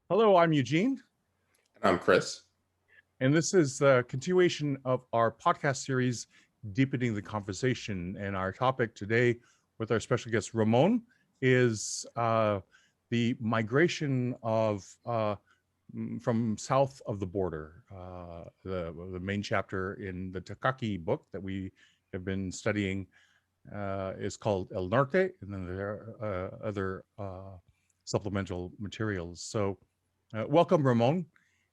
Hello, I'm Eugene, I'm Chris. and this is a continuation of our podcast series, Deepening the Conversation. And our topic today with our special guest, Ramon, is the migration of from south of the border. The main chapter in the Takaki book that we have been studying is called El Norte, and then there are other supplemental materials. So, welcome, Ramon,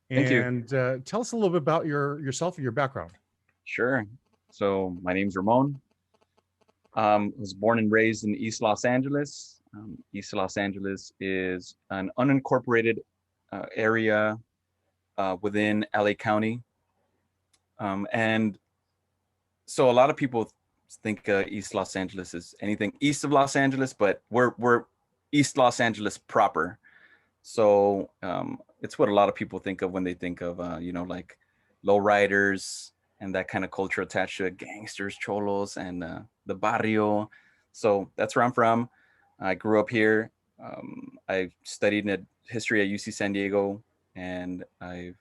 Thank you. and tell us a little bit about yourself and your background. Sure. So my name's Ramon. Was born and raised in East Los Angeles. East Los Angeles is an unincorporated area within LA County. And so a lot of people think East Los Angeles is anything east of Los Angeles, but we're East Los Angeles proper. So it's what a lot of people think of when they think of, like lowriders and that kind of culture attached to it, gangsters, cholos, and the barrio. So that's where I'm from. I grew up here. I studied in history at UC San Diego, and I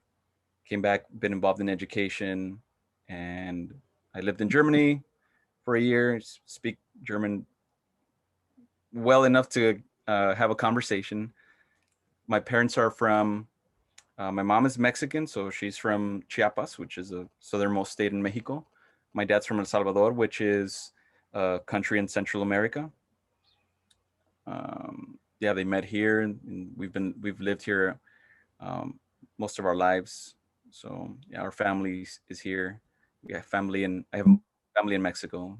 came back, been involved in education, and I lived in Germany for a year, speak German well enough to have a conversation. My parents are from my mom is Mexican, so she's from Chiapas, which is a southernmost state in Mexico. My dad's from El Salvador, which is a country in Central America. Yeah, they met here, and we've lived here most of our lives. So yeah, our family is here. We have family, and I have family in Mexico.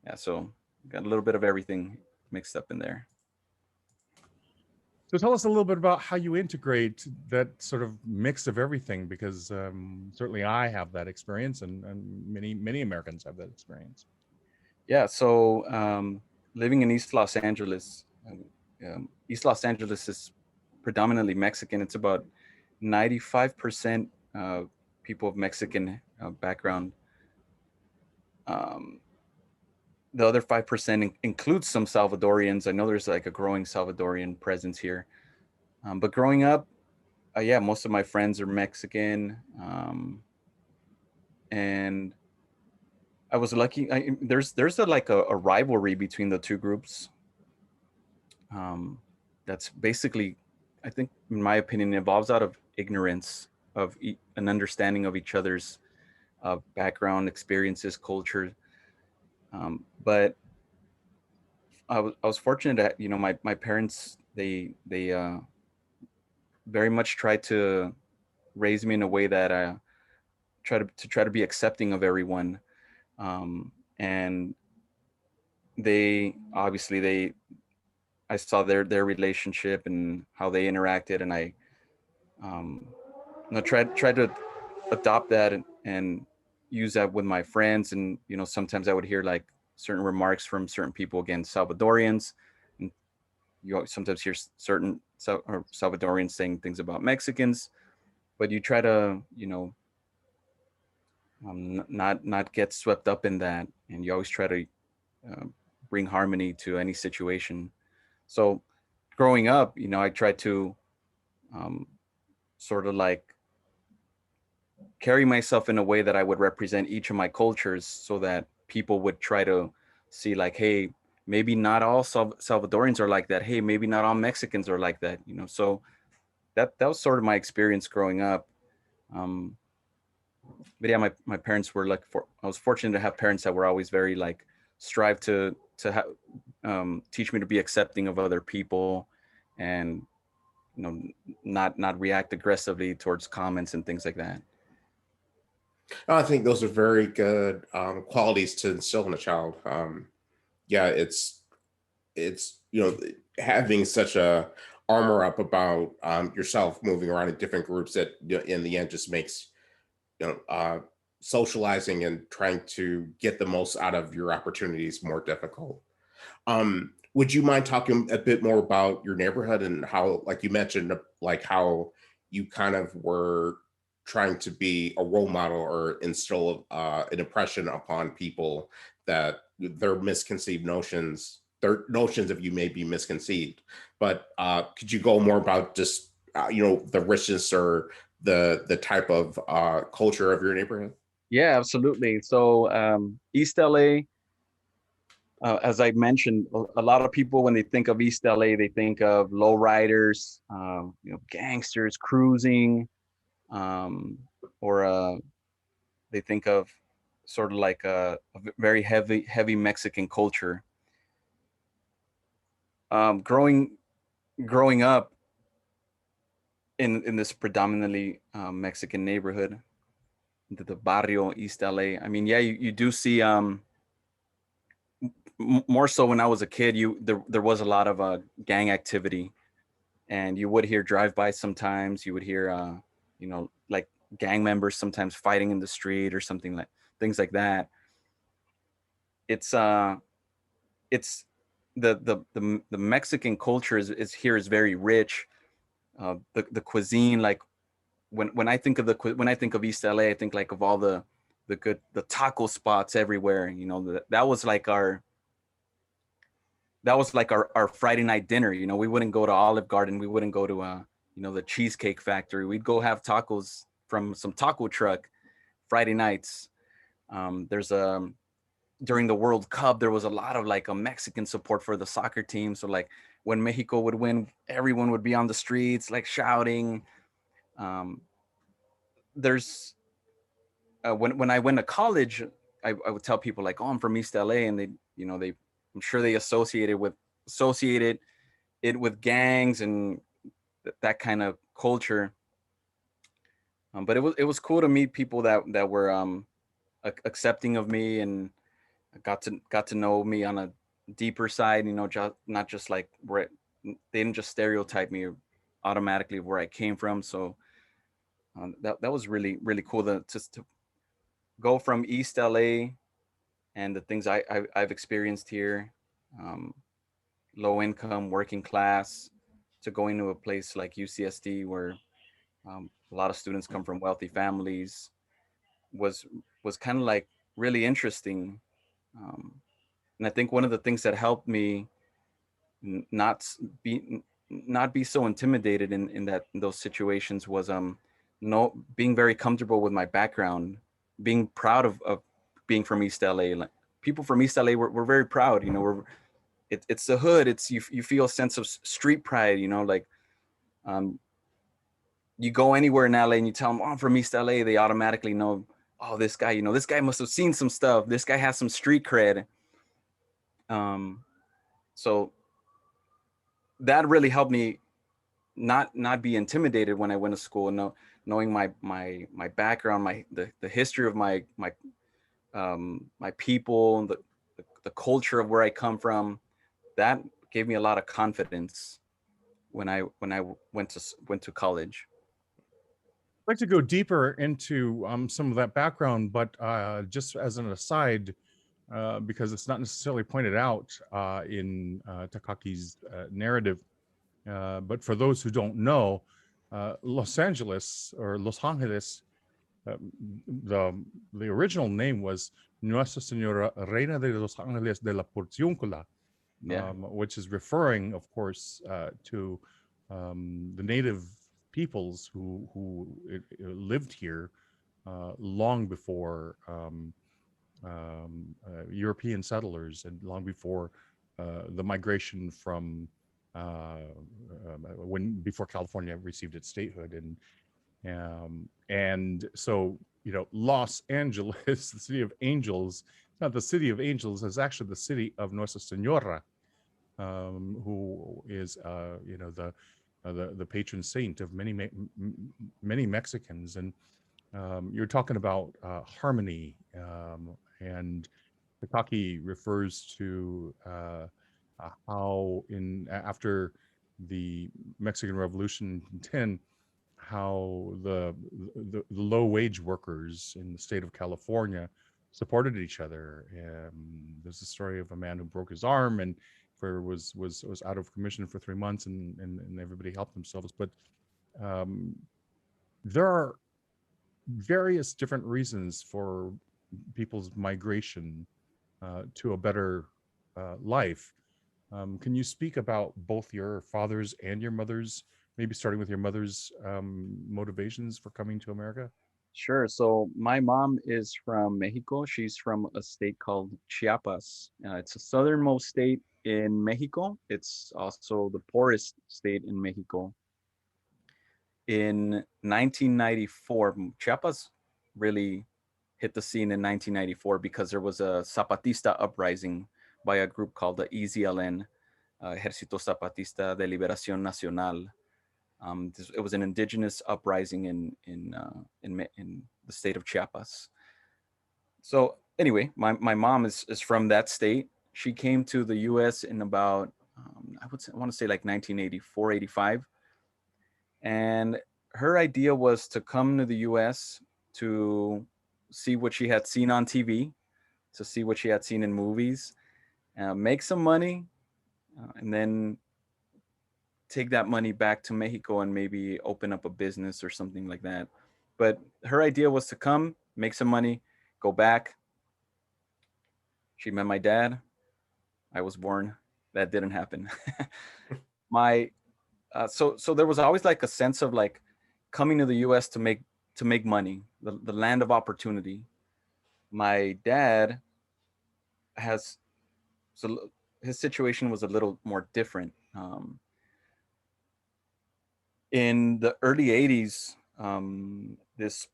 Yeah, so got a little bit of everything mixed up in there. So, tell us a little bit about how you integrate that sort of mix of everything, because certainly I have that experience, and many Americans have that experience. Yeah, so living in East Los Angeles, East Los Angeles is predominantly Mexican. It's about 95% people of Mexican background. Um, the other 5% includes some Salvadorians. I know there's like a growing Salvadorian presence here. But growing up, yeah, most of my friends are Mexican. And I was lucky. There's a rivalry between the two groups. Um, that's basically, I think, in my opinion, evolves out of ignorance of an understanding of each other's background, experiences, culture. But I was fortunate that my parents they very much tried to raise me in a way that I try to be accepting of everyone, and they obviously they I saw their relationship and how they interacted, and I um, tried to adopt that and use that with my friends. And sometimes I would hear like certain remarks from certain people against Salvadorians, and you sometimes hear certain Salvadorians saying things about Mexicans, but you try to not get swept up in that, and you always try to uh, bring harmony to any situation. So growing up, I tried to um, sort of like carry myself in a way that I would represent each of my cultures, so that people would try to see like, hey, maybe not all Salvadorians are like that. Hey, maybe not all Mexicans are like that. So that was sort of my experience growing up. Um, but yeah, my parents were like, I was fortunate to have parents that were always very like strive to teach me to be accepting of other people, and not react aggressively towards comments and things like that. I think those are very good qualities to instill in a child. Yeah, it's having such a armor up about yourself moving around in different groups that in the end just makes you know uh, socializing and trying to get the most out of your opportunities more difficult. Would you mind talking a bit more about your neighborhood and how, like you mentioned, like how you kind of were trying to be a role model or instill an impression upon people that their notions of you may be misconceived. But could you go more about just the richness or the type of culture of your neighborhood? Yeah, absolutely. So East LA, as I mentioned, a lot of people, when they think of East LA, they think of lowriders, gangsters cruising, um, or they think of sort of like a very heavy Mexican culture. Growing up in this predominantly Mexican neighborhood, the barrio East LA. I mean, yeah, you do see more so when I was a kid. There was a lot of gang activity, and you would hear drive-bys sometimes. You would hear like gang members sometimes fighting in the street or something, like things like that. It's it's the Mexican culture is here is very rich. The cuisine, like when I think of when I think of East LA, I think like of all the the taco spots everywhere. That was like our Friday night dinner. We wouldn't go to Olive Garden. We wouldn't go to the Cheesecake Factory. We'd go have tacos from some taco truck Friday nights. There's during the World Cup, there was a lot of like a Mexican support for the soccer team. So like when Mexico would win, everyone would be on the streets like shouting. There's when I went to college, I would tell people like, oh, I'm from East LA, and I'm sure they associated it with gangs and that kind of culture. But it was cool to meet people that were accepting of me, and got to know me on a deeper side. Not just like where they didn't just stereotype me automatically where I came from. So that was really really cool to go from East LA and the things I've experienced here, um, low income, working class, to going to a place like UCSD where a lot of students come from wealthy families, was kind of like really interesting. Um, and I think one of the things that helped me not be so intimidated in those situations was no being very comfortable with my background, being proud of being from East LA. Like people from East LA, we're very proud. It's the hood. It's you feel a sense of street pride. Like um, you go anywhere in LA and you tell them, oh, I'm from East LA, they automatically know, oh, this guy, this guy must have seen some stuff. This guy has some street cred. So that really helped me not be intimidated when I went to school. Knowing my background, the history of my people, the culture of where I come from, that gave me a lot of confidence when I went to college. I'd like to go deeper into some of that background, but just as an aside, because it's not necessarily pointed out in Takaki's narrative, but for those who don't know, Los Angeles or Los Angeles, uh, the original name was Nuestra Señora Reina de Los Ángeles de la Porciúncula, Yeah. which is referring, of course, to the native peoples who lived here long before European settlers, and long before the migration from before California received its statehood. And so Los Angeles, the city of angels, not the city of angels, is actually the city of Nuestra Senora, who is the patron saint of many Mexicans. And you're talking about harmony, and Pataki refers to how after the Mexican Revolution in 10, how the low wage workers in the state of California supported each other. There's a story of a man who broke his arm and was out of commission for 3 months, and everybody helped themselves. But there are various different reasons for people's migration to a better life. Can you speak about both your father's and your mother's maybe starting with your mother's motivations for coming to America? Sure. So my mom is from Mexico. She's from a state called Chiapas. It's the southernmost state in Mexico. It's also the poorest state in Mexico. In 1994, Chiapas really hit the scene in 1994 because there was a Zapatista uprising by a group called the EZLN, Ejército Zapatista de Liberación Nacional. It was an indigenous uprising in the state of Chiapas. So anyway, my mom is from that state. She came to the U.S. in about I want to say like 1984, 85, and her idea was to come to the U.S. to see what she had seen on TV, to see what she had seen in movies, make some money, and then take that money back to Mexico and maybe open up a business or something like that. But her idea was to come, make some money, go back. She met my dad. I was born. That didn't happen. my so there was always like a sense of like coming to the US to make money, the land of opportunity. My dad has so his situation was a little more different. In the early 80s, this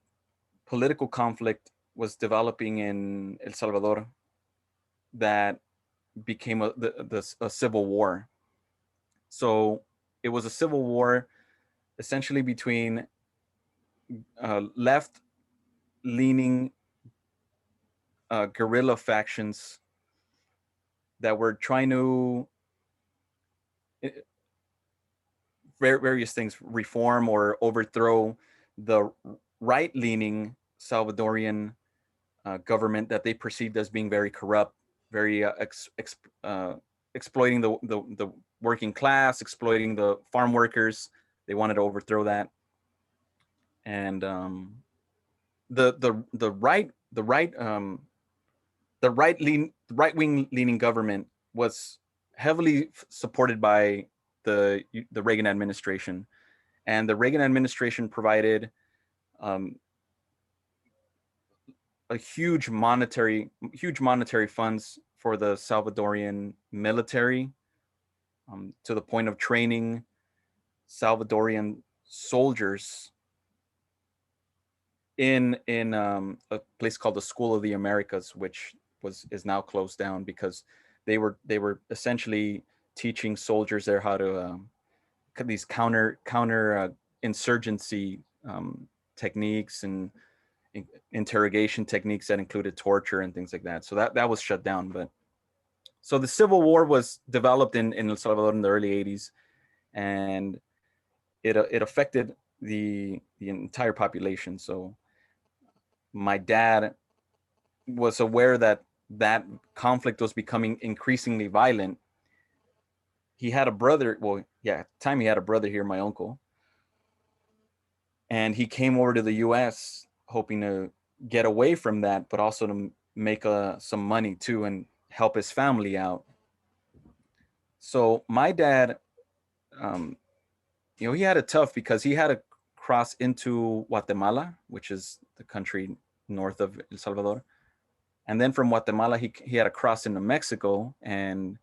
political conflict was developing in El Salvador that became a civil war. So it was a civil war essentially between left-leaning guerrilla factions that were trying to various things, reform or overthrow the right-leaning Salvadorian government that they perceived as being very corrupt, very exploiting the working class, exploiting the farm workers. They wanted to overthrow that, and the right-wing leaning government was heavily supported by the Reagan administration, and the Reagan administration provided a huge monetary funds for the Salvadorian military, to the point of training Salvadorian soldiers in a place called the School of the Americas, which is now closed down because they were essentially teaching soldiers there how to these counter insurgency techniques and interrogation techniques that included torture and things like that. So that was shut down. But so the Civil War was developed in El Salvador in the early 80s, and it affected the entire population. So my dad was aware that conflict was becoming increasingly violent. He had a brother. Well, yeah, at the time he had a brother here, my uncle. And he came over to the US hoping to get away from that, but also to make some money too and help his family out. So my dad, he had it tough because he had to cross into Guatemala, which is the country north of El Salvador. And then from Guatemala, he had to cross into Mexico and,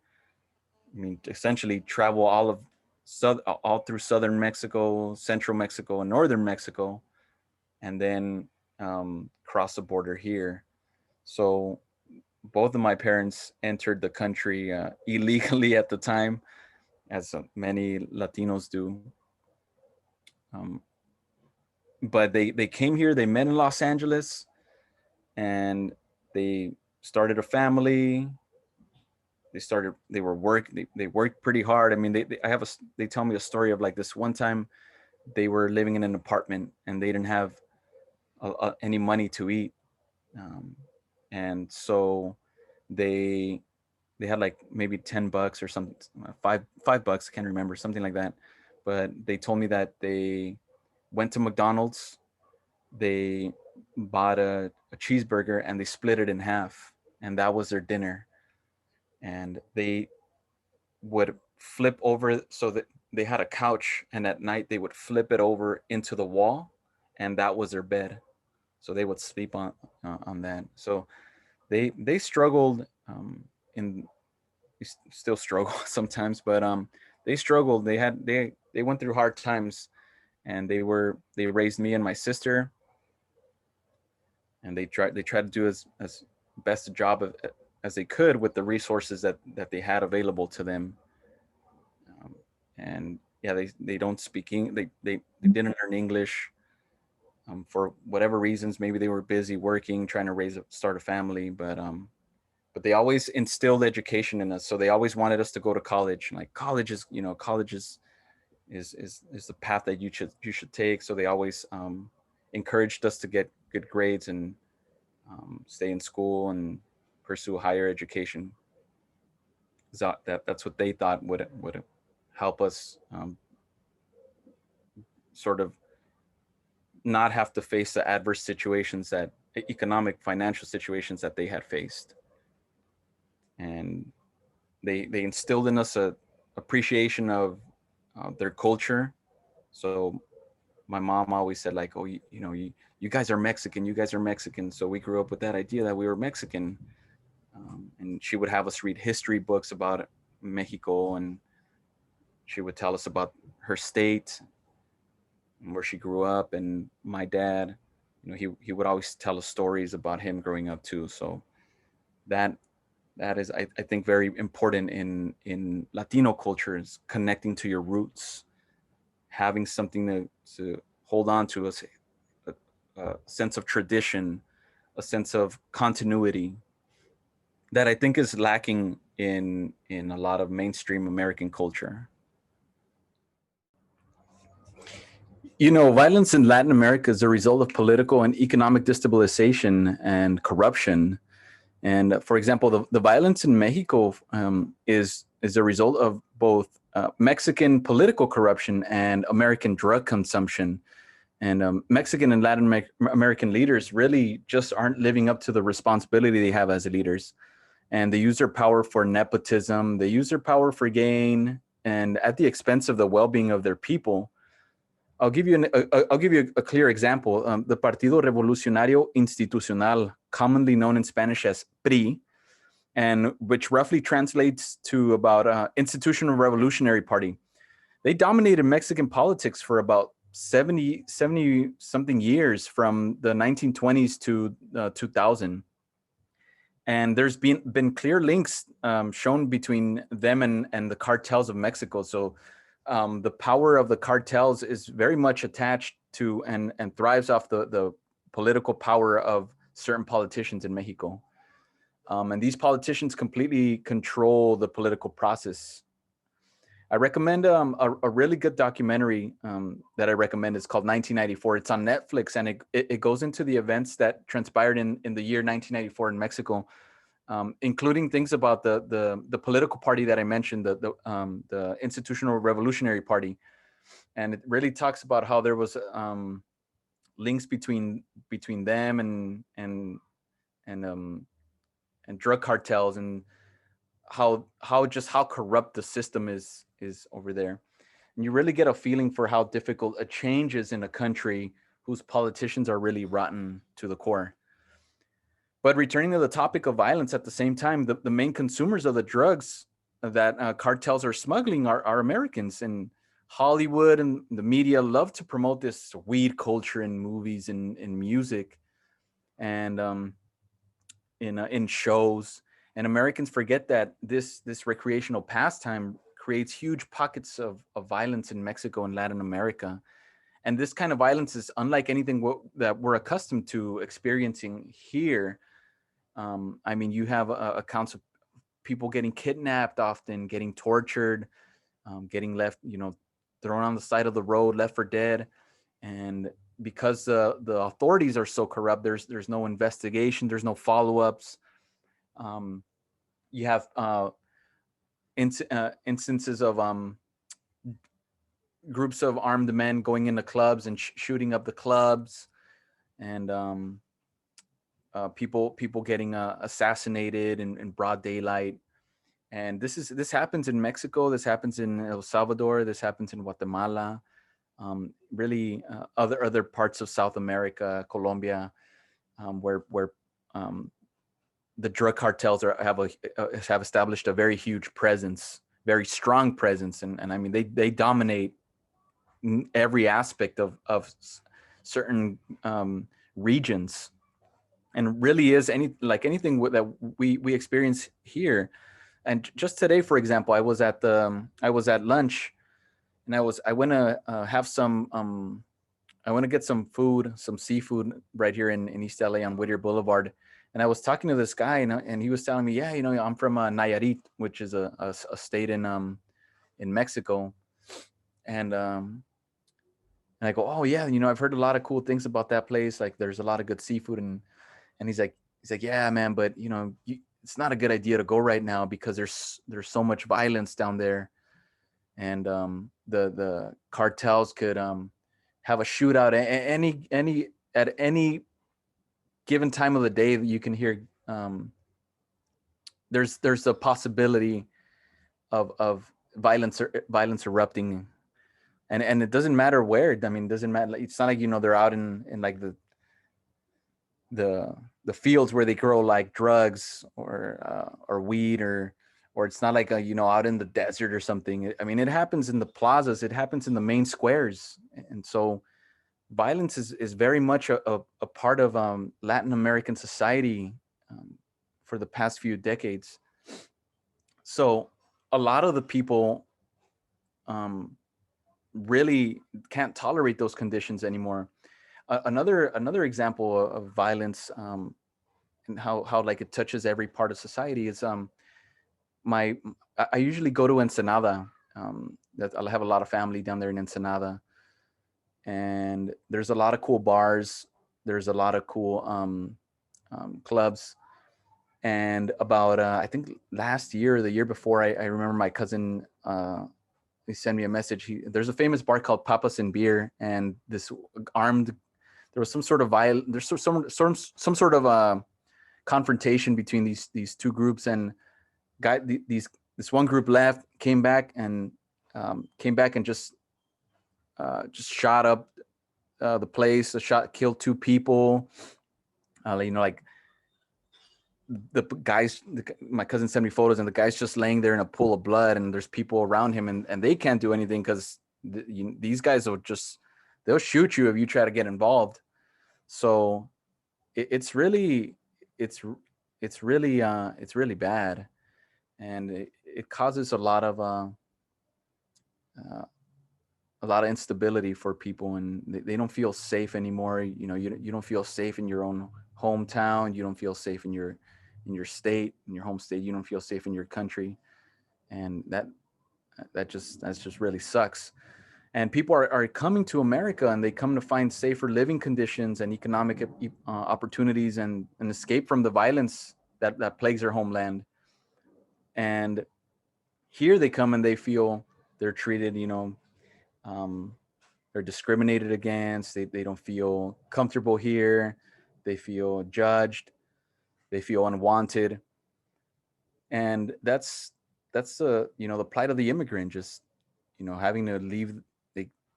essentially travel all through southern Mexico, central Mexico, and northern Mexico, and then cross the border here. So both of my parents entered the country illegally at the time, as many Latinos do. But they came here, they met in Los Angeles, and they started a family. They worked pretty hard. They tell me a story of like this one time they were living in an apartment and they didn't have any money to eat. And so they had like maybe $10 or something, $5, I can't remember, something like that. But they told me that they went to McDonald's, they bought a cheeseburger and they split it in half, and that was their dinner. And they would flip over, so that they had a couch, and at night they would flip it over into the wall, and that was their bed. So they would sleep on that. So they struggled, in still struggle sometimes, but they struggled. They went through hard times, and they raised me and my sister, and they tried to do as best a job as they could with the resources that they had available to them. And yeah, they don't speak they didn't learn English, for whatever reasons. Maybe they were busy working, trying to start a family, but they always instilled education in us. So they always wanted us to go to college. Like, college is the path that you should take. So they always encouraged us to get good grades and stay in school and pursue higher education. So that's what they thought would help us, sort of not have to face the adverse situations, that economic, financial situations that they had faced. And they instilled in us a appreciation of their culture. So my mom always said, like, oh, you guys are Mexican, you guys are Mexican. So we grew up with that idea that we were Mexican. And she would have us read history books about Mexico, and she would tell us about her state and where she grew up. And my dad, he would always tell us stories about him growing up too. So that is, I think, very important in Latino cultures, connecting to your roots, having something to hold on to, a sense of tradition, a sense of continuity, that I think is lacking in a lot of mainstream American culture. Violence in Latin America is a result of political and economic destabilization and corruption. And for example, the violence in Mexico is a result of both Mexican political corruption and American drug consumption. And Mexican and Latin American leaders really just aren't living up to the responsibility they have as leaders. And they use their power for nepotism. They use their power for gain, and at the expense of the well-being of their people. I'll give you a clear example. The Partido Revolucionario Institucional, commonly known in Spanish as PRI, and which roughly translates to about Institutional Revolutionary Party. They dominated Mexican politics for about 70 something years, from the 1920s to 2000. And there's been clear links shown between them and the cartels of Mexico. So the power of the cartels is very much attached to and thrives off the political power of certain politicians in Mexico. And these politicians completely control the political process. I recommend a really good documentary that I recommend. It's called 1994. It's on Netflix, and it goes into the events that transpired in the year 1994 in Mexico, including things about the political party that I mentioned, the Institutional Revolutionary Party. And it really talks about how there was links between them and drug cartels, and how corrupt the system is over there. And you really get a feeling for how difficult a change is in a country whose politicians are really rotten to the core. But returning to the topic of violence, at the same time, the main consumers of the drugs that cartels are smuggling are Americans. And Hollywood and the media love to promote this weed culture in movies and in music, and in shows. And Americans forget that this recreational pastime creates huge pockets of violence in Mexico and Latin America. And this kind of violence is unlike anything that we're accustomed to experiencing here. I mean, you have accounts of people getting kidnapped, often getting tortured, getting left, thrown on the side of the road, left for dead. And because the authorities are so corrupt, there's no investigation, there's no follow-ups. You have instances of groups of armed men going into clubs and shooting up the clubs, and people getting assassinated in broad daylight. And this happens in Mexico, this happens in El Salvador, this happens in Guatemala, really other parts of South America, Colombia, where the drug cartels have established a very huge presence, very strong presence, and I mean they dominate every aspect of certain regions, and really is anything that we experience here. And just today, for example, I was at lunch, and I went to have some I want to get some food, some seafood right here in East LA on Whittier Boulevard. And I was talking to this guy, and he was telling me, yeah, I'm from Nayarit, which is a state in Mexico. And I go, oh yeah, I've heard a lot of cool things about that place. Like there's a lot of good seafood, and he's like, yeah, man, but it's not a good idea to go right now because there's so much violence down there, and the cartels could have a shootout at any given time of the day that you can hear. There's a possibility of violence erupting, and it doesn't matter where. I mean, it doesn't matter. It's not like they're out in like the fields where they grow like drugs or weed, or it's not like out in the desert or something. I mean, it happens in the plazas, it happens in the main squares, and so violence is very much a part of Latin American society for the past few decades. So a lot of the people really can't tolerate those conditions anymore. Another example of violence and how like it touches every part of society is I usually go to Ensenada. I have a lot of family down there in Ensenada, and there's a lot of cool bars. There's a lot of cool clubs. And about I think last year or the year before, I remember my cousin he sent me a message. There's a famous bar called Papas and Beer, and there was some sort of there's some sort of confrontation between these two groups, and this one group left, came back and just shot up the place. Killed two people. Like the guys, my cousin sent me photos, and the guy's just laying there in a pool of blood, and there's people around him, and they can't do anything because these guys they'll shoot you if you try to get involved. So it's really bad, and it causes a lot of instability for people, and they don't feel safe anymore. You don't feel safe in your own hometown. You don't feel safe in your state, in your home state. You don't feel safe in your country, and that just really sucks. And people are coming to America, and they come to find safer living conditions and economic opportunities and an escape from the violence that plagues their homeland. And here they come and they feel they're treated, they're discriminated against. They don't feel comfortable here. They feel judged. They feel unwanted. And that's the plight of the immigrant, just, having to leave.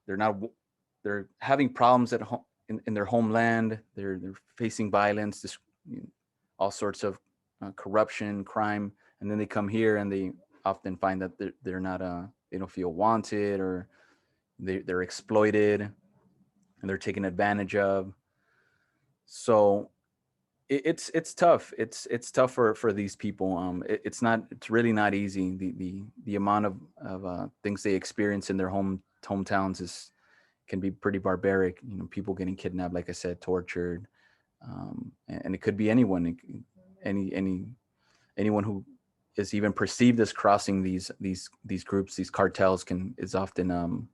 They're having problems at home in their homeland. They're facing violence, all sorts of corruption, crime, and then they come here and they often find that they're not they don't feel wanted, or they're exploited and they're taken advantage of. So it's tough. It's tough for these people. It's really not easy. The amount of things they experience in their hometowns can be pretty barbaric. People getting kidnapped, like I said, tortured, and it could be anyone, anyone who is even perceived as crossing these groups, these cartels is often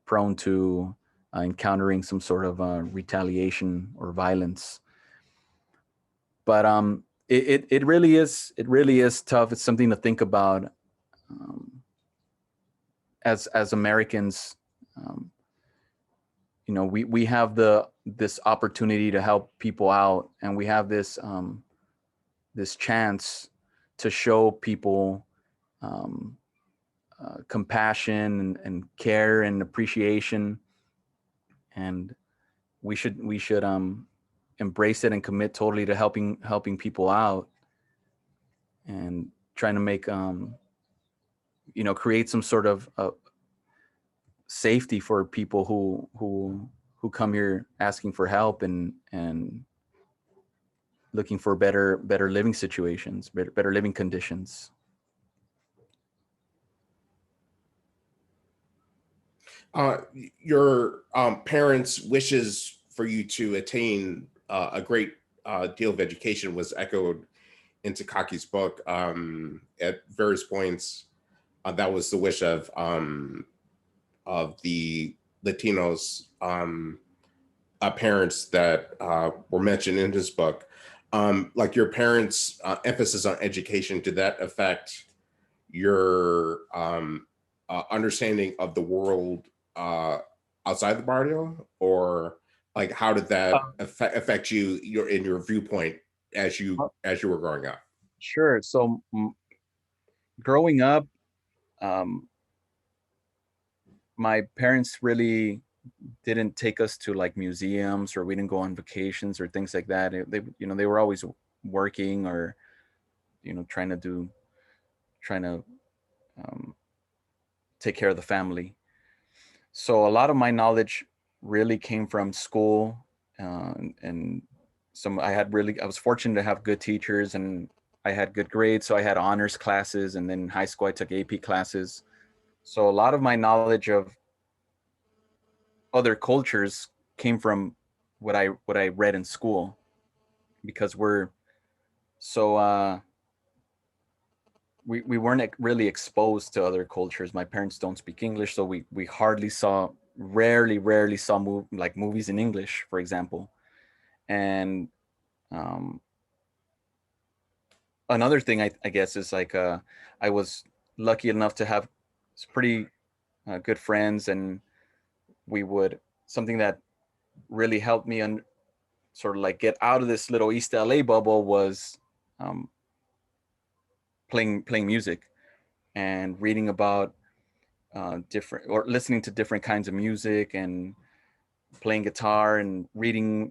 prone to encountering some sort of retaliation or violence. But it really is tough. It's something to think about as Americans. We have this opportunity to help people out, and we have this chance to show people compassion and care and appreciation, and we should embrace it and commit totally to helping people out, and trying to make create some sort of safety for people who come here asking for help and looking for better living situations, better living conditions. Your parents' wishes for you to attain a great deal of education was echoed in Takaki's book at various points. That was the wish of the Latinos parents that were mentioned in his book. Like your parents' emphasis on education, did that affect your understanding of the world outside the barrio, or like how did that affect you in your viewpoint as you were growing up? Sure. So growing up, my parents really didn't take us to like museums, or we didn't go on vacations or things like that. They were always working, or trying to take care of the family. So a lot of my knowledge really came from school, and I was fortunate to have good teachers, and I had good grades. So I had honors classes, and then in high school I took AP classes. So a lot of my knowledge of other cultures came from what I read in school, because we're so we weren't really exposed to other cultures. My parents don't speak English, so we rarely saw movies in English, for example. And another thing I guess is like I was lucky enough to have pretty good friends, and something that really helped me sort of like get out of this little East LA bubble was playing music and reading about different, or listening to different kinds of music, and playing guitar and reading.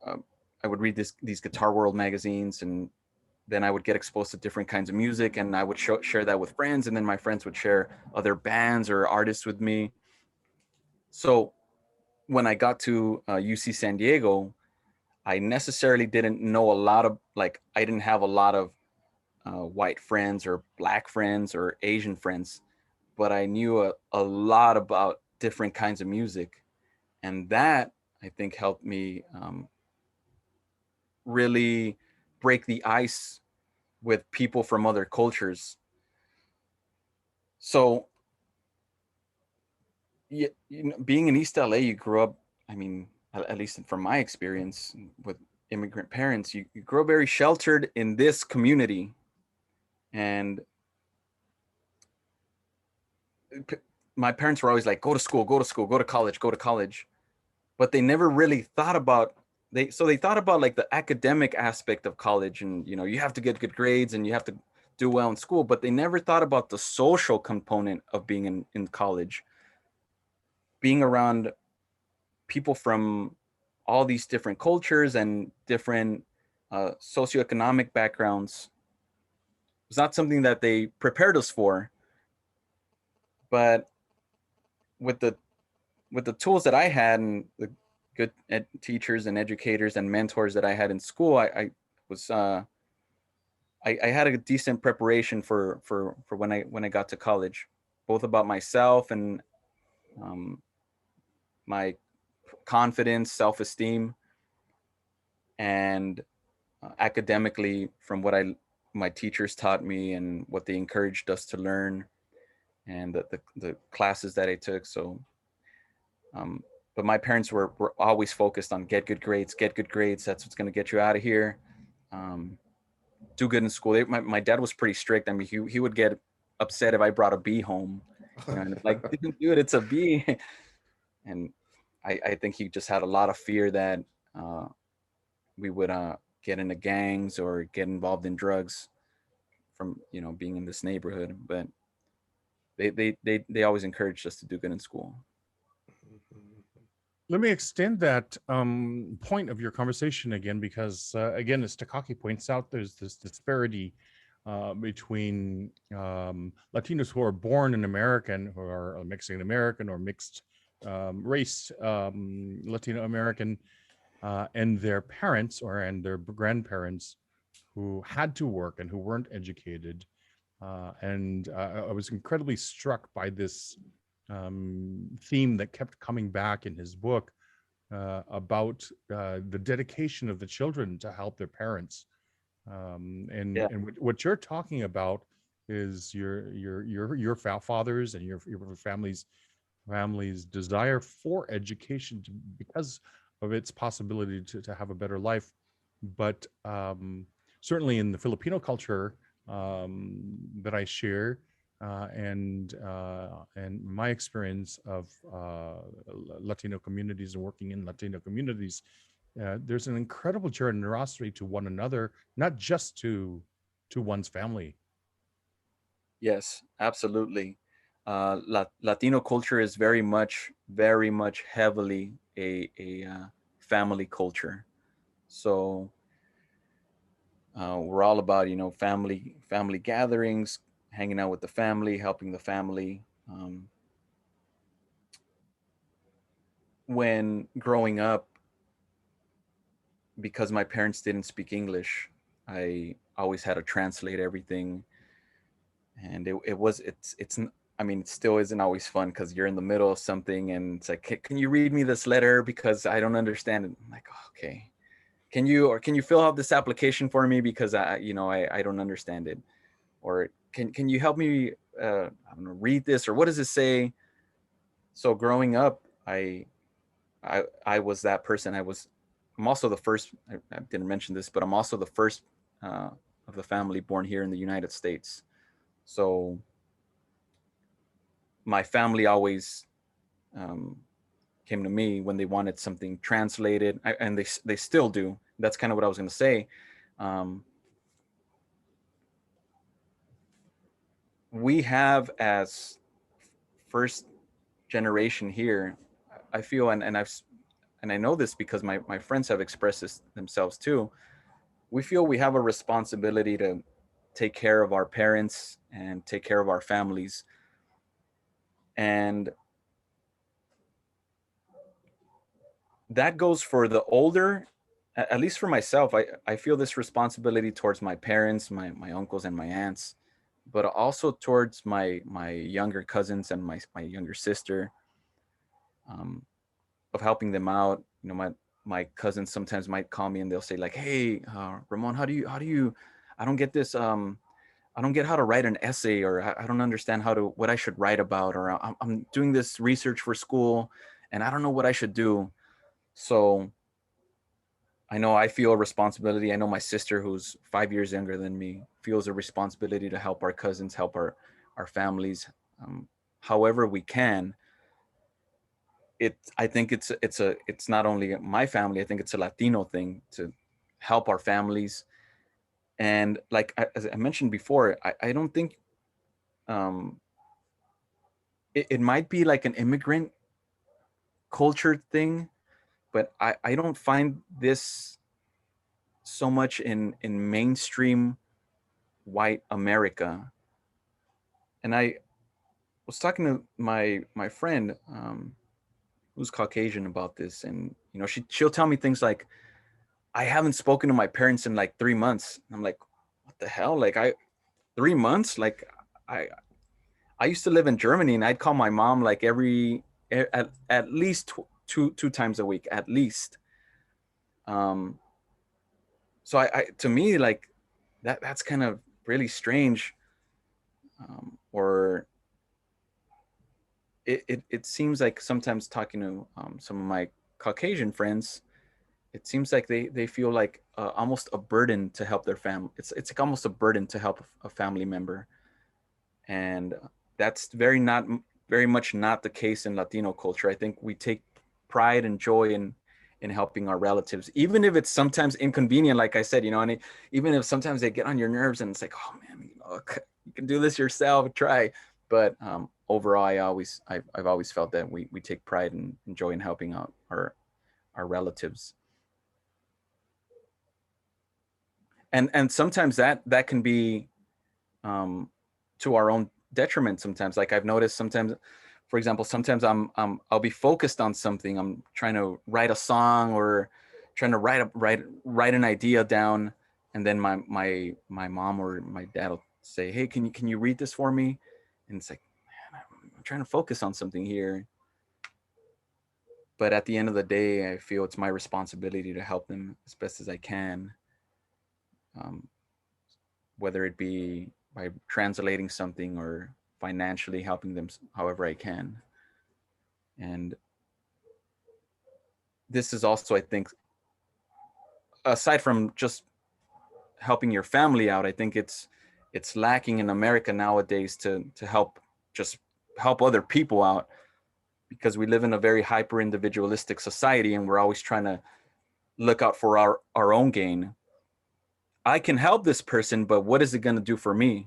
I would read these Guitar World magazines, and then I would get exposed to different kinds of music, and I would share that with friends, and then my friends would share other bands or artists with me. So when I got to UC San Diego, I necessarily didn't know a lot of, like, I didn't have a lot of white friends or black friends or Asian friends, but I knew a lot about different kinds of music. And that, I think, helped me really break the ice with people from other cultures. So, yeah, being in East LA, you grew up, I mean, at least from my experience with immigrant parents, you grow very sheltered in this community. And my parents were always like, go to school, go to school, go to college, go to college. But they never really thought about, they thought about like the academic aspect of college, and you have to get good grades and you have to do well in school, but they never thought about the social component of being in college, being around people from all these different cultures and different socioeconomic backgrounds. It's not something that they prepared us for. But with the tools that I had, and the good teachers and educators and mentors that I had in school, I had a decent preparation for when I got to college, both about myself and my confidence, self-esteem, and academically from what my teachers taught me and what they encouraged us to learn, and the classes that I took. So but my parents were always focused on get good grades. That's what's going to get you out of here. Do good in school. My dad was pretty strict. I mean, he would get upset if I brought a B home, and it's like, dude, it's a B. And I think he just had a lot of fear that we would get into gangs or get involved in drugs you know, being in this neighborhood, but they always encouraged us to do good in school. Let me extend that point of your conversation again, because again, as Takaki points out, there's this disparity between Latinos who are born in America and who are Mexican American or mixed race Latino American, and their parents and their grandparents who had to work and who weren't educated. And I was incredibly struck by this theme that kept coming back in his book about the dedication of the children to help their parents. And what you're talking about is your fathers and your family's desire for education because of its possibility to have a better life. But certainly in the Filipino culture that I share, and my experience of Latino communities and working in Latino communities, there's an incredible generosity to one another, not just to one's family. Yes, absolutely. Latino culture is very much heavily a family culture. So we're all about, you know, family gatherings, hanging out with the family, helping the family. When growing up, because my parents didn't speak English, I always had to translate everything, and it's I mean, it still isn't always fun because you're in the middle of something and it's like, can you read me this letter because I don't understand it? I'm like, oh, okay. Can you fill out this application for me because I don't understand it, or can you help me I don't know, read this, or what does it say? So growing up, I was that person. I'm also the first. I didn't mention this, but I'm also the first of the family born here in the United States. So my family always came to me when they wanted something translated, and they still do. That's kind of what I was going to say. We have, as first generation here, I feel, and I know this because my friends have expressed this themselves too. We feel we have a responsibility to take care of our parents and take care of our families. And that goes for the older, at least for myself. I feel this responsibility towards my parents, my uncles and my aunts, but also towards my younger cousins and my younger sister, of helping them out. You know, my cousins sometimes might call me and they'll say like, hey, Ramon, how do you, I don't get this, I don't get how to write an essay, or I don't understand what I should write about, or I'm doing this research for school and I don't know what I should do. So I know I feel a responsibility. I know my sister, who's 5 years younger than me, feels a responsibility to help our cousins, help our families, however we can. I think it's not only my family. I think it's a Latino thing to help our families. And like as I mentioned before, I don't think it might be like an immigrant culture thing, but I don't find this so much in mainstream white America. And I was talking to my friend who's Caucasian about this, and you know, she'll tell me things like, I haven't spoken to my parents in like 3 months. I'm like, what the hell? Like 3 months? Like I used to live in Germany and I'd call my mom like at least two times a week, at least. So I to me, like that's kind of really strange. Or it seems like sometimes talking to some of my Caucasian friends, it seems like they feel like almost a burden to help their family. It's like almost a burden to help a family member. And that's very much not the case in Latino culture. I think we take pride and joy in helping our relatives, even if it's sometimes inconvenient, like I said, you know, and even if sometimes they get on your nerves and it's like, oh man, you know, you can do this yourself, try. But overall, I've always felt that we take pride and joy in helping out our relatives. And sometimes that can be to our own detriment sometimes. Like I've noticed sometimes, for example, sometimes I'll be focused on something. I'm trying to write a song or trying to write an idea down, and then my mom or my dad will say, "Hey, can you read this for me?" And it's like, man, I'm trying to focus on something here. But at the end of the day, I feel it's my responsibility to help them as best as I can, whether it be by translating something or financially helping them however I can. And this is also, I think, aside from just helping your family out, I think it's lacking in America nowadays to help other people out, because we live in a very hyper individualistic society and we're always trying to look out for our own gain. I can help this person, but what is it going to do for me?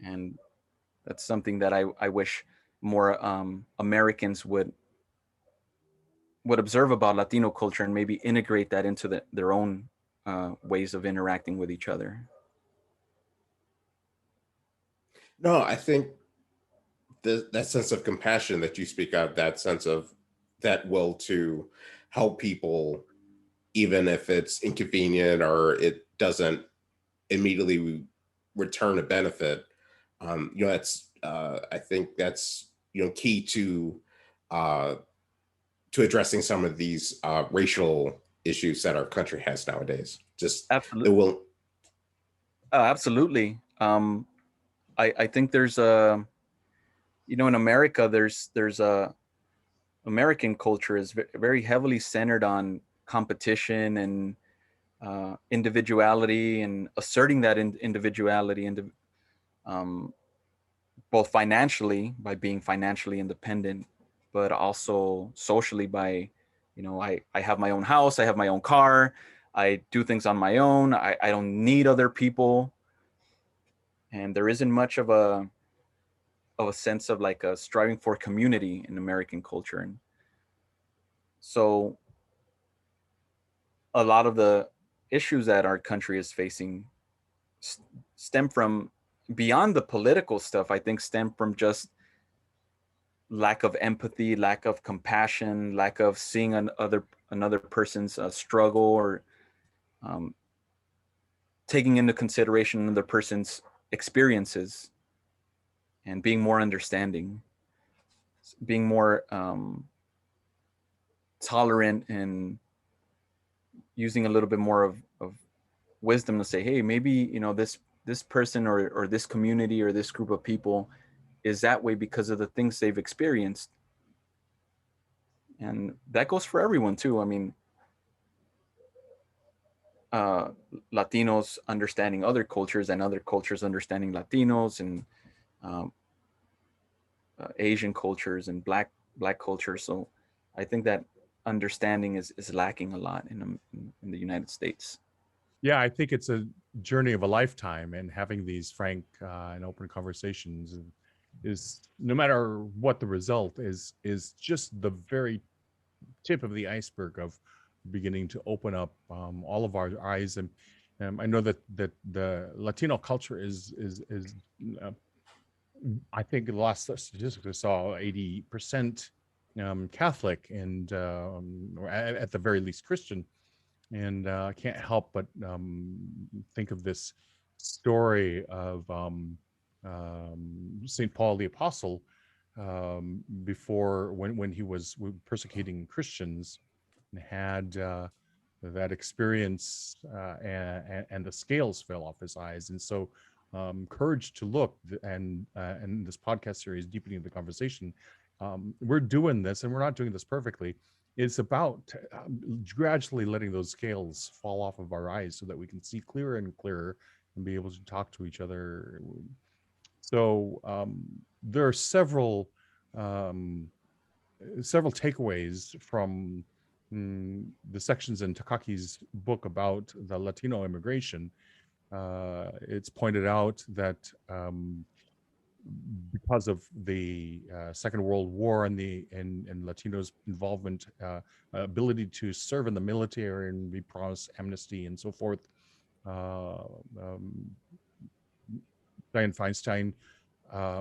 And that's something that I wish more Americans would observe about Latino culture and maybe integrate that into their own ways of interacting with each other. No, I think that sense of compassion that you speak of, that sense of that will to help people, even if it's inconvenient or it doesn't immediately return a benefit. That's I think that's key to addressing some of these racial issues that our country has nowadays. Just the Absolutely. will. Absolutely. I think there's a, in America, there's a American culture is very heavily centered on competition and individuality and asserting that individuality, and both financially by being financially independent, but also socially by, I have my own house, I have my own car, I do things on my own, I don't need other people. And there isn't much of a sense of like a striving for community in American culture. And so a lot of the issues that our country is facing stem from beyond the political stuff. I think stem from just lack of empathy, lack of compassion, lack of seeing another person's struggle, or taking into consideration another person's experiences, and being more understanding, being more tolerant, and using a little bit more of wisdom to say, hey, maybe this person or this community or this group of people is that way because of the things they've experienced. And that goes for everyone too. I mean, Latinos understanding other cultures and other cultures understanding Latinos, and Asian cultures and black culture. So I think that understanding is lacking a lot in the United States. Yeah, I think it's a journey of a lifetime, and having these frank and open conversations is, no matter what the result is just the very tip of the iceberg of beginning to open up all of our eyes. And I know that the Latino culture is I think the last statistics I saw 80% Catholic, and or at the very least Christian. And I can't help but think of this story of St. Paul the Apostle, before when he was persecuting Christians, and had that experience, and the scales fell off his eyes. And so courage to look, and this podcast series, Deepening the Conversation, we're doing this, and we're not doing this perfectly. It's about gradually letting those scales fall off of our eyes so that we can see clearer and clearer and be able to talk to each other. So there are several takeaways from the sections in Takaki's book about the Latino immigration. it's pointed out that because of the Second World War and and Latinos' involvement, ability to serve in the military and be promised amnesty and so forth, Dianne Feinstein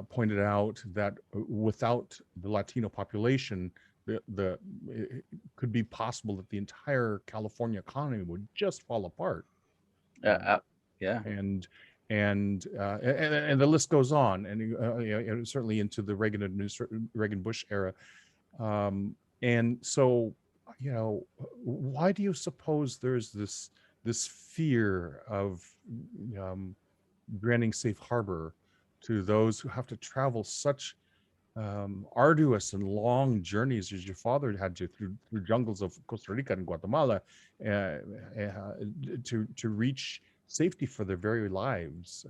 pointed out that without the Latino population, it could be possible that the entire California economy would just fall apart. Yeah. And the list goes on, and certainly into the Reagan Bush era. And so, why do you suppose there's this fear of granting safe harbor to those who have to travel such arduous and long journeys as your father had to through jungles of Costa Rica and Guatemala to reach safety for their very lives,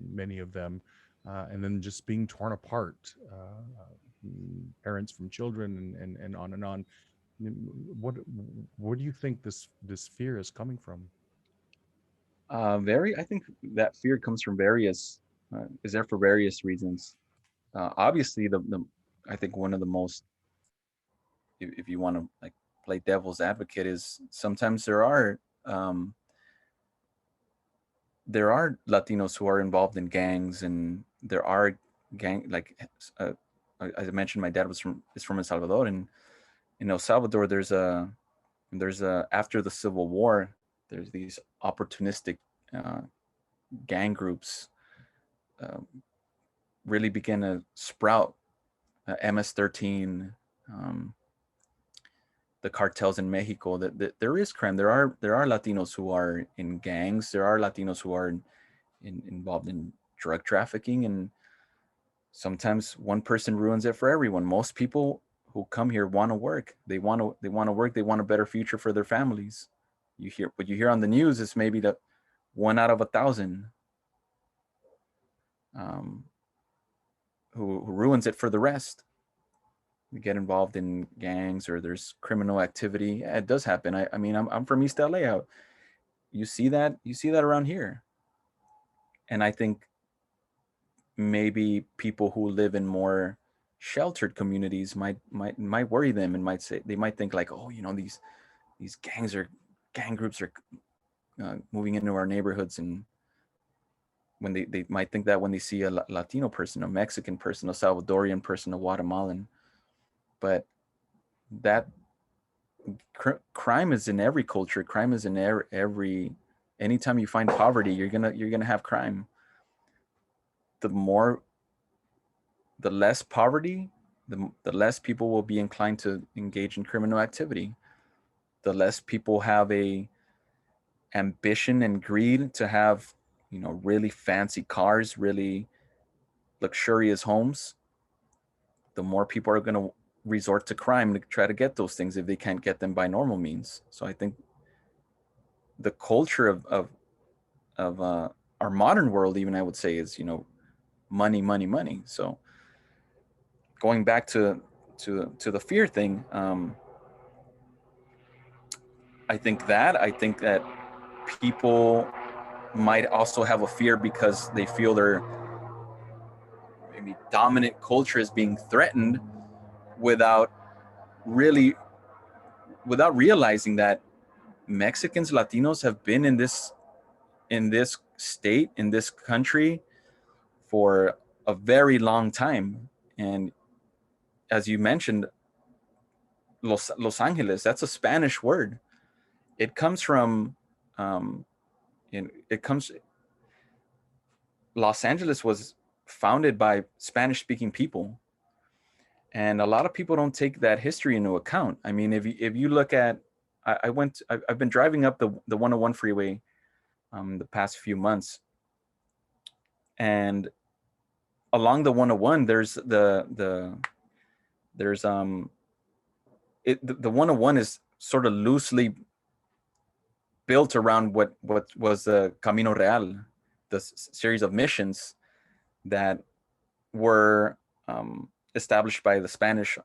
many of them, and then just being torn apart, parents from children, and on and on. Where do you think this fear is coming from? I think that fear comes from is there for various reasons. Obviously, I think one of the most, if you want to like play devil's advocate, is sometimes there are Latinos who are involved in gangs, and there are as I mentioned, my dad is from El Salvador, and in El Salvador there's a after the Civil War, there's these opportunistic gang groups really begin to sprout. MS-13, the cartels in Mexico. That there is crime. There are Latinos who are in gangs. There are Latinos who are involved in drug trafficking, and sometimes one person ruins it for everyone. Most people who come here want to work. They want to work. They want a better future for their families. What you hear on the news is maybe that 1 out of 1,000 who ruins it for the rest. We get involved in gangs, or there's criminal activity. It does happen. I mean, I'm from East LA. You see that around here. And I think maybe people who live in more sheltered communities might worry them, and they might think like, oh, these gang groups are moving into our neighborhoods, and when they might think that when they see a Latino person, a Mexican person, a Salvadorian person, a Guatemalan. But that crime is in every culture. Crime is in every. Anytime you find poverty, you're gonna have crime. The less poverty, the less people will be inclined to engage in criminal activity. The less people have a ambition and greed to have, really fancy cars, really luxurious homes. The more people are going to resort to crime to try to get those things if they can't get them by normal means. So I think the culture of our modern world, even I would say, is money, money, money. So going back to the fear thing, I think that people might also have a fear because they feel their maybe dominant culture is being threatened without realizing that Mexicans, Latinos have been in this state, in this country for a very long time. And as you mentioned, Los Angeles, that's a Spanish word. It comes from, Los Angeles was founded by Spanish-speaking people. And a lot of people don't take that history into account. I mean, if you look at, I've been driving up the 101 freeway the past few months, and along the 101, the 101 is sort of loosely built around what was the Camino Real, the series of missions that were established by the Spanish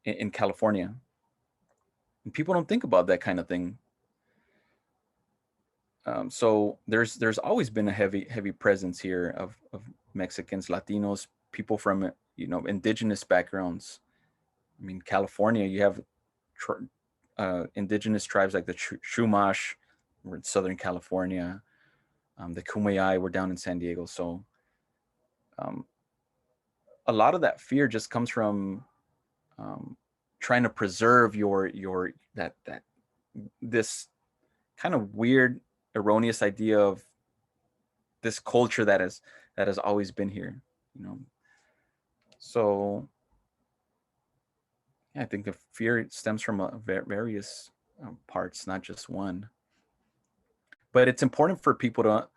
in California. And people don't think about that kind of thing. So there's always been a heavy presence here of Mexicans, Latinos, people from indigenous backgrounds. I mean, California, you have indigenous tribes like the Chumash, we're in Southern California. The Kumeyaay, we're down in San Diego. So a lot of that fear just comes from trying to preserve this kind of weird, erroneous idea of this culture that has always been here. So yeah, I think the fear stems from various parts, not just one. But it's important for people to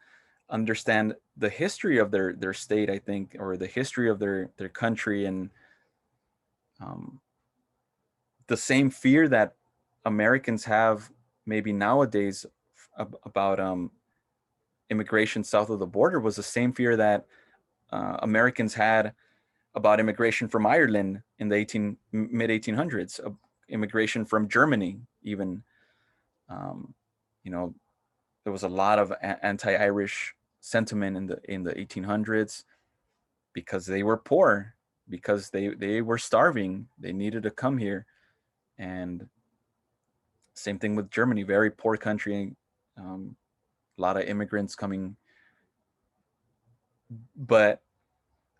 understand the history of their state, I think, or the history of their country, and the same fear that Americans have maybe nowadays about immigration south of the border was the same fear that Americans had about immigration from Ireland in the mid 1800s, immigration from Germany, even. There was a lot of anti-Irish sentiment in the 1800s because they were poor, because they were starving, they needed to come here. And same thing with Germany, very poor country, a lot of immigrants coming. But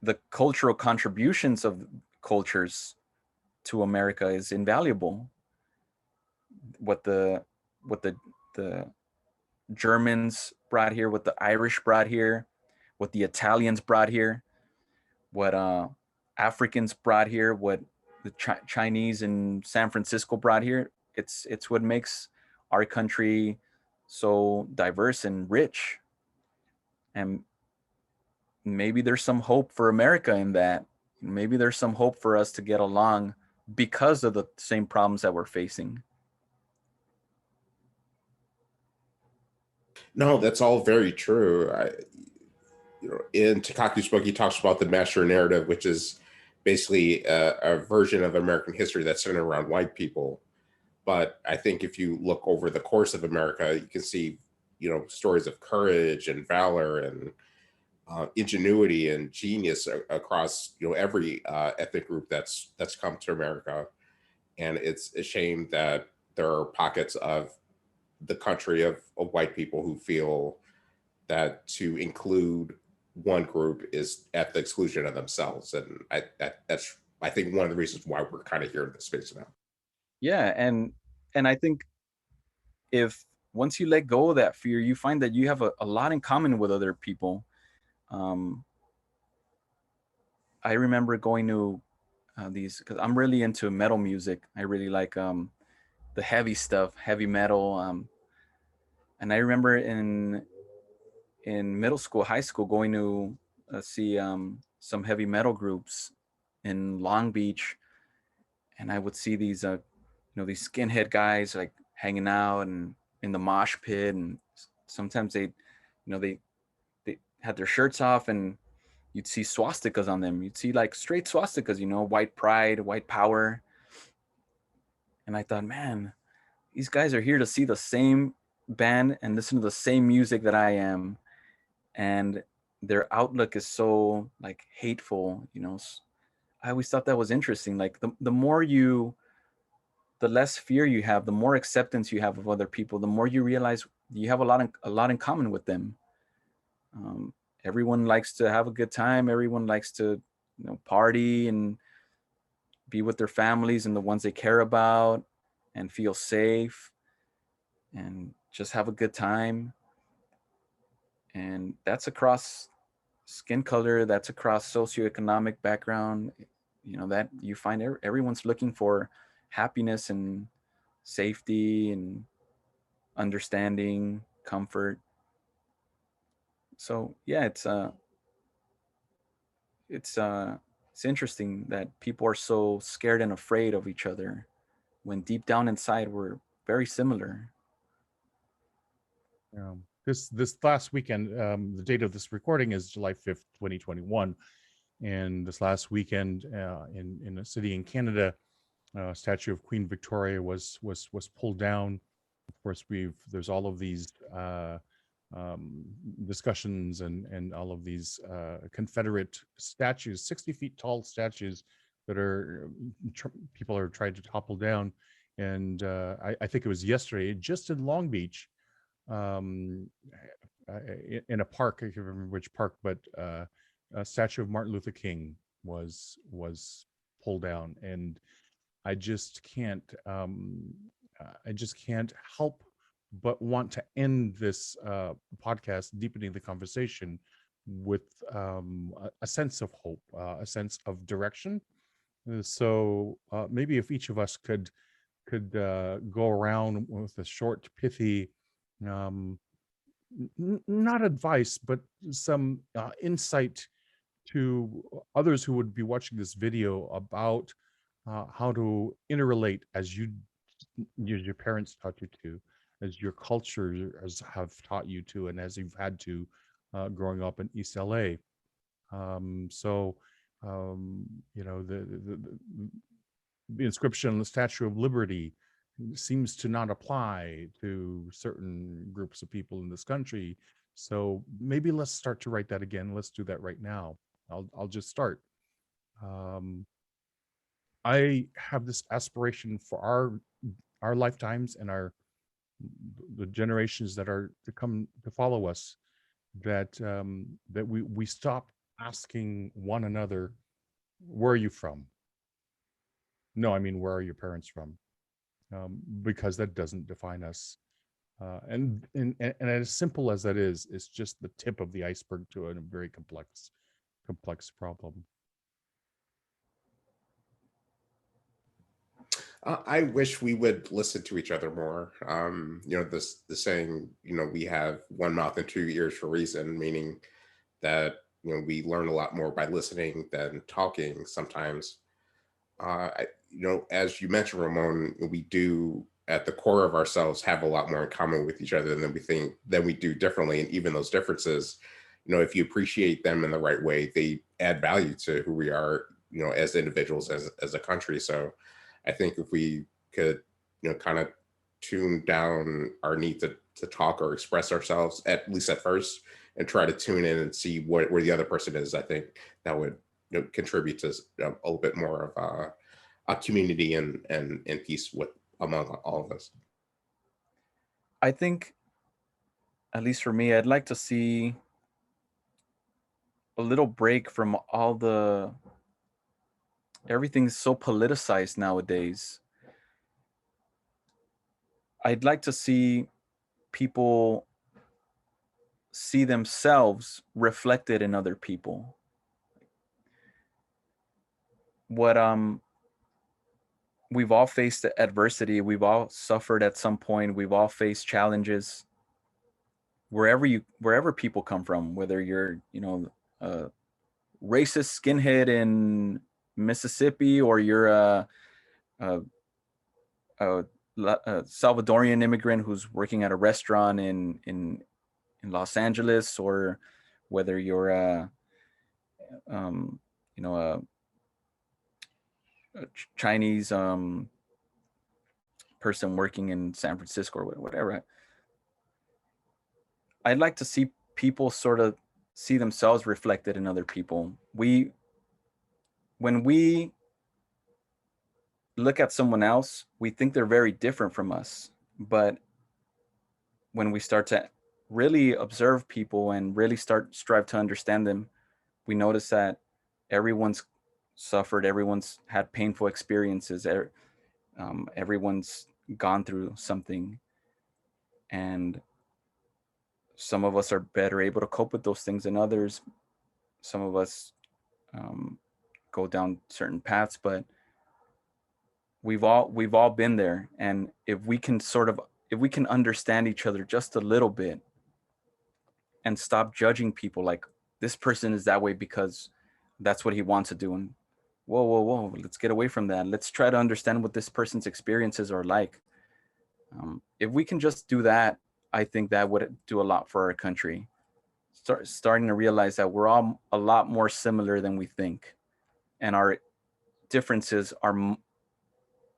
the cultural contributions of cultures to America is invaluable. What the Germans brought here, what the Irish brought here, what the Italians brought here, what Africans brought here, what the Chinese in San Francisco brought here. It's what makes our country so diverse and rich. And maybe there's some hope for America in that. Maybe there's some hope for us to get along because of the same problems that we're facing. No, that's all very true. In Takaki's book, he talks about the master narrative, which is basically a version of American history that's centered around white people. But I think if you look over the course of America, you can see, stories of courage and valor and ingenuity and genius across, every ethnic group that's come to America. And it's a shame that there are pockets of the country of white people who feel that to include one group is at the exclusion of themselves. And that's I think one of the reasons why we're kind of here in this space now. Yeah, and I think if once you let go of that fear, you find that you have a lot in common with other people. I remember going to these, because I'm really into metal music. I really like the heavy stuff, heavy metal. And I remember in middle school, high school, going to see some heavy metal groups in Long Beach, and I would see these these skinhead guys like hanging out and in the mosh pit, and sometimes they had their shirts off, and you'd see swastikas on them. You'd see like straight swastikas, white pride, white power. And I thought, man, these guys are here to see the same band and listen to the same music that I am. And their outlook is so like hateful, I always thought that was interesting. Like the less fear you have, the more acceptance you have of other people, the more you realize you have a lot in common with them. Everyone likes to have a good time. Everyone likes to, party and be with their families and the ones they care about and feel safe and just have a good time. And that's across skin color, that's across socioeconomic background, that you find everyone's looking for happiness and safety and understanding, comfort. So yeah, it's interesting that people are so scared and afraid of each other when deep down inside we're very similar. This last weekend, the date of this recording is July 5th, 2021. And this last weekend in a city in Canada, statue of Queen Victoria was pulled down. Of course, there's all of these discussions and all of these Confederate statues, 60 feet tall statues that are people are trying to topple down. And I think it was yesterday, just in Long Beach, in a park, I can't remember which park, but a statue of Martin Luther King was pulled down, and I just can't help but want to end this podcast, Deepening the Conversation, with a sense of hope, a sense of direction. So maybe if each of us could go around with a short, pithy, not advice, but some insight to others who would be watching this video about how to interrelate as your parents taught you to, as your culture have taught you to, and as you've had to growing up in East LA. So the inscription on the Statue of Liberty seems to not apply to certain groups of people in this country. So maybe let's start to write that again. Let's do that right now. I'll just start. I have this aspiration for our lifetimes and the generations that are to come to follow us, that we stop asking one another, where are you from? No, I mean, where are your parents from? Because that doesn't define us. And as simple as that is, it's just the tip of the iceberg to a very complex problem. I wish we would listen to each other more. The saying, we have one mouth and two ears for a reason, meaning that, we learn a lot more by listening than talking sometimes. As you mentioned, Ramon, we do at the core of ourselves have a lot more in common with each other than we do differently. And even those differences, if you appreciate them in the right way, they add value to who we are, as individuals, as a country. So I think if we could, kind of tune down our need to talk or express ourselves, at least at first, and try to tune in and see where the other person is, I think that would contribute to a little bit more of a community and peace among all of us. I think, at least for me, I'd like to see a little break from everything's so politicized nowadays. I'd like to see people see themselves reflected in other people. We've all faced adversity. We've all suffered at some point. We've all faced challenges. Wherever people come from, whether you're, a racist skinhead in Mississippi, or you're a Salvadorian immigrant who's working at a restaurant in Los Angeles, or whether you're a Chinese person working in San Francisco or whatever. I'd like to see people sort of see themselves reflected in other people. When we look at someone else, we think they're very different from us. But when we start to really observe people and really strive to understand them, we notice that everyone's suffered, everyone's had painful experiences, everyone's gone through something, and some of us are better able to cope with those things than others. Some of us go down certain paths, but we've all been there. And if we can understand each other just a little bit and stop judging people like, this person is that way because that's what he wants to do, and whoa, let's get away from that. Let's try to understand what this person's experiences are like. If we can just do that, I think that would do a lot for our country. Starting to realize that we're all a lot more similar than we think, and our differences are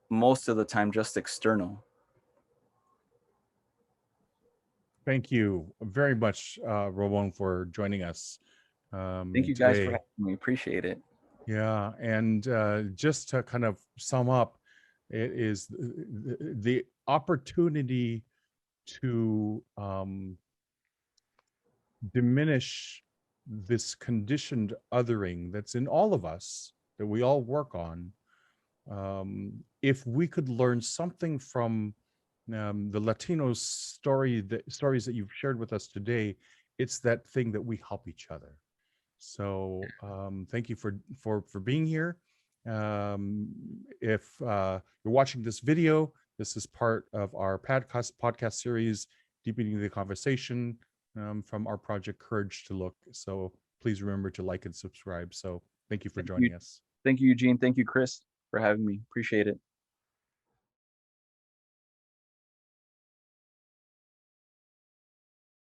most of the time just external. Thank you very much, Ramon, for joining us Thank you guys for today. having me. Appreciate it. Yeah, and just to kind of sum up, it is the opportunity to diminish this conditioned othering that's in all of us, that we all work on. If we could learn something from the Latino stories that you've shared with us today, it's that thing that we help each other. So thank you for being here. If you're watching this video, this is part of our podcast series, Deepening the Conversation, from our project Courage to Look. So please remember to like and subscribe. So thank you for joining us. Thank you, Eugene. Thank you, Chris, for having me. Appreciate it.